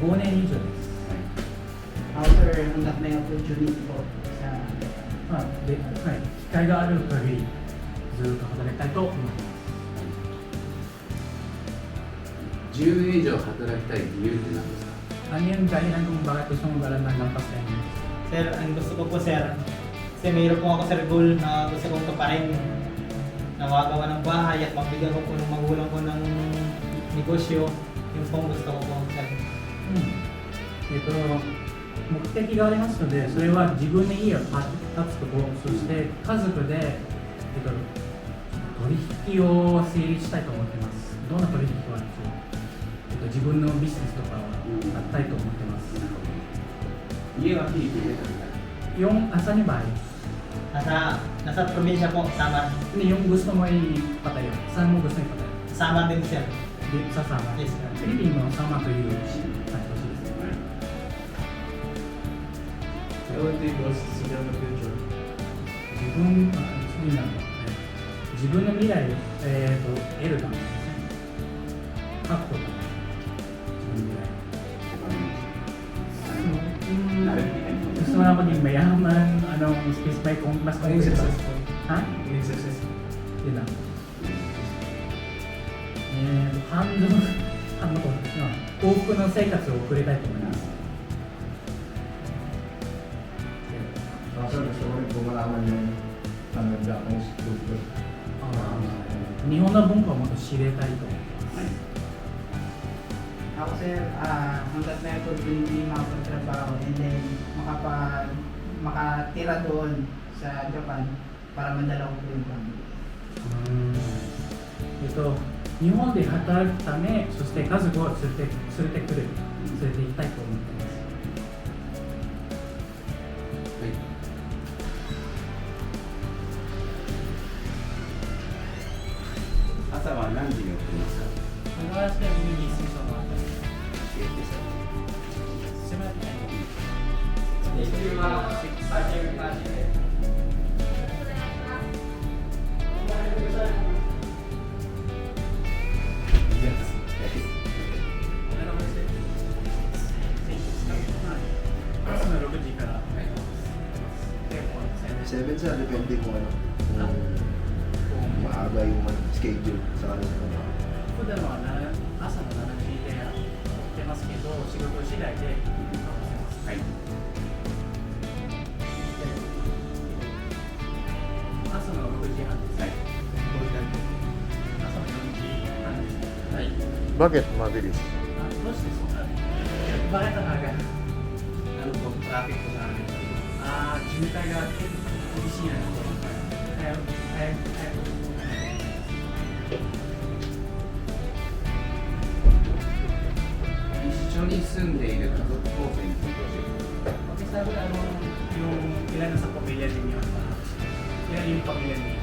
5年以上です。Sir, hanggat may opportunity po sa まあではい、機会がある限りずっと働きたいと思います。10年以上働きたい理由って何ですか？ Ano yung dahilan kung bakit gusto mong galan ng lampas 10 years? Sir, ang gusto ko po sir, kasi mayroon po ako sir goal na gusto kong tuparin na makagawa ng bahay at magbigay ko po ng magulang ko ng negosyo. Yung pong gusto ko po sir. 目的がありますので、それは自分の家を建つこと、そして家族で、取引を成立したいと思っています。どんな取引はでしょう、自分のビジネスとかをやったいと思ってます。家はフィリピンで建てたい。Yung asan niyo bahay? Nasa probinsya po, Samar. Yung gusto mo ipatayo, saan mo gusto ipatayo? Samar din sir. Sa Samar? Yes sir. フィリピンのサマという都市ですね。What do you think was in the future? そういうのは自分の未来を、得るためですね。確保のため。自分の未来。Gusto mo na maging mayaman, space by mas Maging successful. Ha? Maging successful. Yun lang. 幸福な生活を送りたいと思います。Sir, gusto ko rin po malaman yung Japanese culture. 日本の文化をもっと知りたいと思います。Ako sir, hanggat may opportunity makapagtrabaho and then makatira doon sa Japan para madala ko po yung family. 日本で働くため、そして家族を連れて行きたいと思っています。朝は何時に起きますか？ Madalas kayo gumigising sa umaga. 朝の6時から。7 sa depende kung maaga yung schedule sa kanila. 普段は朝の7時でやってますけど、仕事次第で合わせます。はい。朝の6時半です。はい。朝の4時半です。はい。 Bakit mabilis? どうしてそんなBakit ang aga? Ano pong traffic po sa amin? 渋滞が厳しいなと。一緒に住んでいる家族構成について教えてください。Kasi sabi yung ilan na sa pamilya ninyo, ilan yung pamilya ninyo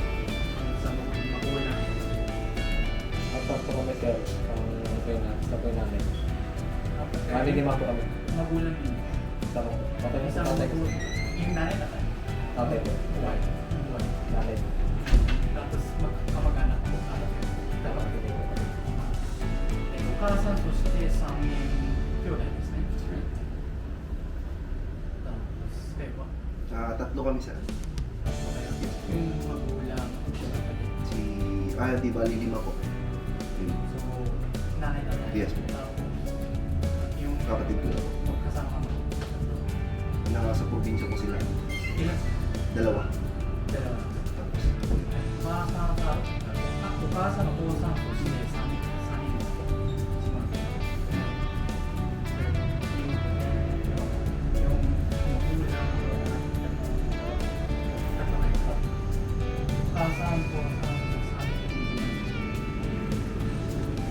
sa magulang. Apat po kami sir, sa po namin. Lima po kami. Magulang ninyo. Isang magulang. Yung nanay na tayo. Tatay po. Buhay. Nanay. Tapos kamag-anak po. Dapat po po. お母さんとして3人兄弟ですね。Tatlo kami sa Yung magulang. di bali 5 po. So, nanay na tayo. Yes. Yung Kapatid ko lang. magkasama mo. Nasa probinsya po sila. Ilan? 2. Dalawa. Tapos, お母さんが、お母さんのお父さんとして3人です。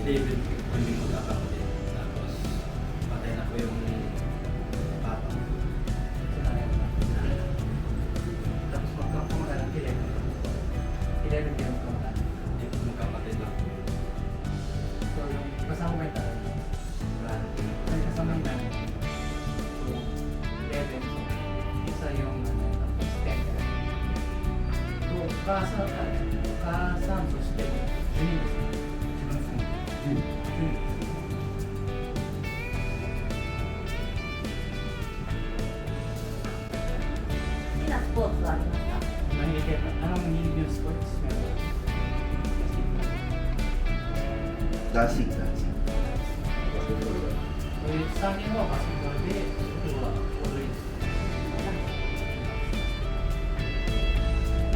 David, hindi magkakapatid. Tapos, patay na po yung papa. Tapos magkakamagal 11 din ang kamag-anak. Hindi po magkapatid lang. So yung kasama mo yung tatay. May kasama yung nanay. So 11. So isa yung tapos 10. So お母さんとしても12ですね。自分の住んでる。12 Dancing. Basketball ba? 3人はバスケットボールで、僕は踊りです。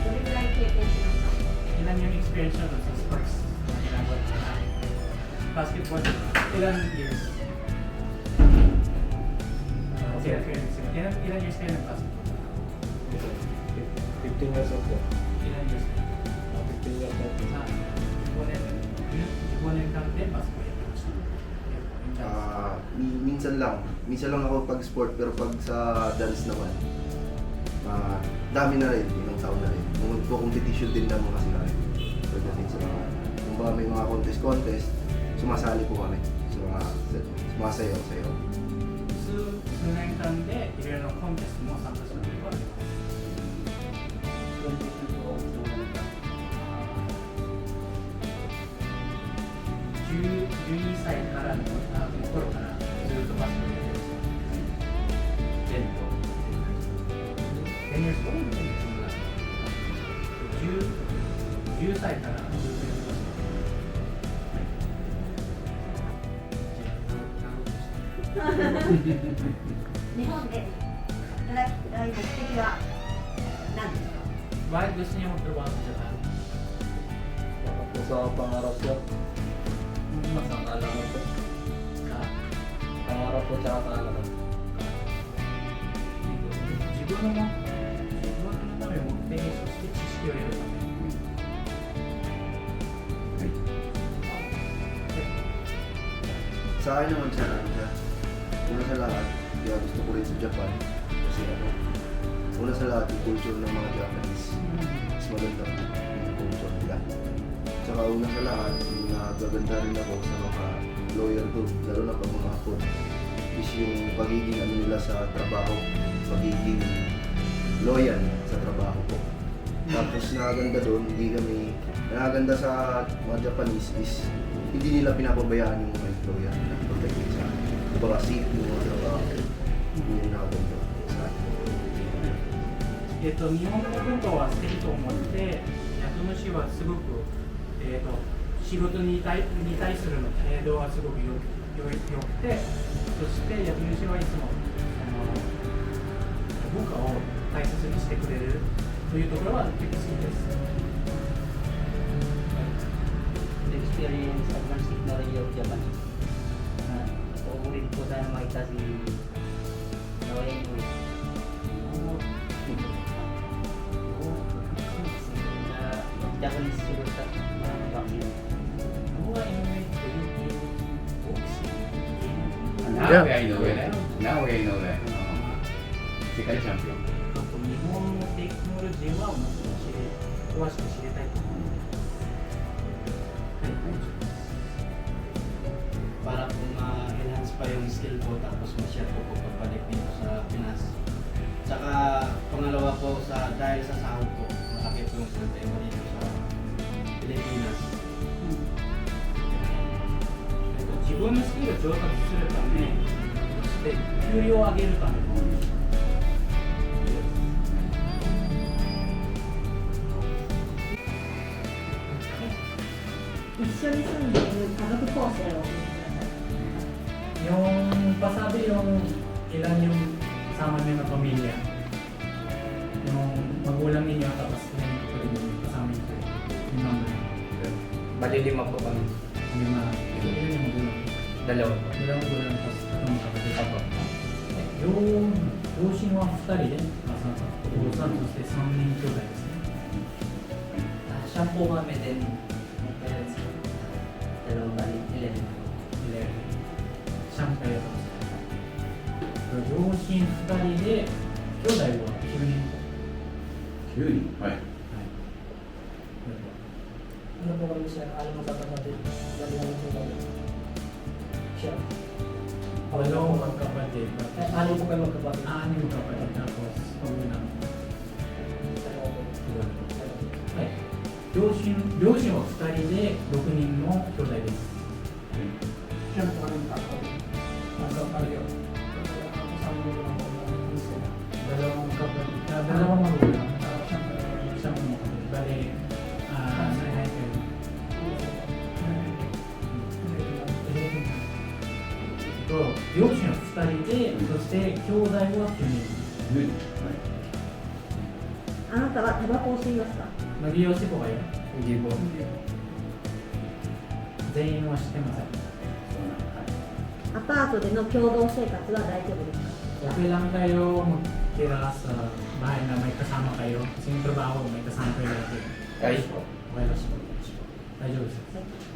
どれぐらい経験しました？ Ilan yung experience nyo dun sa sports na ginagawa nyo na basketball? Ilan years? Ilan years kayo nag-basketball? 15 years old po. Ilan years? 15 years old. さあ、15年間でバスケットやってました。Minsan lang ako pag-sport, pero pag sa dance naman, dami na rin, ilang taon na rin. Competition din naman kasi na rin. Pagdating sa mga, kung ba may mga contest, sumasali po kami sa mga sumasayaw-sayaw. 数年間でいろいろなコンテストも参加することがあります。12歳からの頃からずっとバスケットやってます。10 years old? 10歳からずっとやってます。日本で働きたい目的は何ですか？ Bakit gusto niyo magtrabaho sa Japan? Baka po sa pangarap ko. Mas ang kaalaman ko. Pangarap ko tsaka kaalaman. 自分のためを持ってそして知識を得るため。 Sa akin naman siya, una sa lahat, kaya gusto ko rin sa Japan. Kasi una sa lahat, yung culture ng mga Japanese, mas maganda yung culture nila. Tsaka una sa lahat, yung nagaganda rin ako sa mga lawyer doon, lalo na pag mga hapon, is yung pagiging ano nila sa trabaho, pagiging loyal sa trabaho ko. Tapos nakaganda doon, nakaganda sa mga Japanese is hindi nila pinapabayaan yung mga employer nila pagdating sa kumbaga safe yung mga trabaho. Hindi nila nakaganda sa akin. 日本の文化は素敵と思って雇主はすごく、仕事に対するの態度はすごくよくて、そして雇主はいつも文化を大切にしてくれるというところは結構好きです。 Experience advanced technology of Japanese. Uulit po sana makita si Noe Nui. Japanese siguro sa mga vaccine. Now I know that. Now I know that. 世界チャンピオン。日本のテクノロジーはもっと詳しく知りたいと思います。 Para po ma-enhance pa yung skill ko tapos ma-share ko po pagbalik dito sa Pinas. Tsaka pangalawa po dahil sa sahod ko, malaki po yung problema dito sa Pilipinas. 自分のスキルを上達するため、そして給料を上げるための一緒に住んでいる家族構成を教えてください。 Yung pasabi yung ilan yung kasama niyo na pamilya. Yung magulang ninyo tapos ilan yung kapatid niyo kasama niyo. Yung number. Bali 5 po kami. Yung mga ilan yung magulang. 2 po. Dalawang magulang tapos tatlong kapatid. Yung両親は2人で、お父さんそして3人兄弟ですね。 Siya po kami din. Yung parents ko. 2 bali 11. シャンカヤ両親2人で兄弟は9人。 9人。はい。Ano po kami siya? Alam mo kapatid? Lagi naman po kami. Siya. Dalawang magkapatid. Ano po kayo magkapatid? 6 magkapatid tapos magulang. はい。両親は2人で6人の兄弟です。 Siya po kami magkapatid. Magkapatid. Kasama mo lang po kami sila. Dalawang magkapatid. Dalawang magulang. Isang magkapatid. Bale, 3 kayo. 両親は2人で、そして兄弟は9人。あなたはタバコを吸いますか？ Mag-iossi po kayo? Hindi po. 全員は知ってません。アパートでの共同生活は大丈夫ですか？ Okay lang kayo magtira sa bahay na may kasama kayo. Kasi yung trabaho, may kasama kayo lagi. Ayos po. Okay lang po. Ayos. はい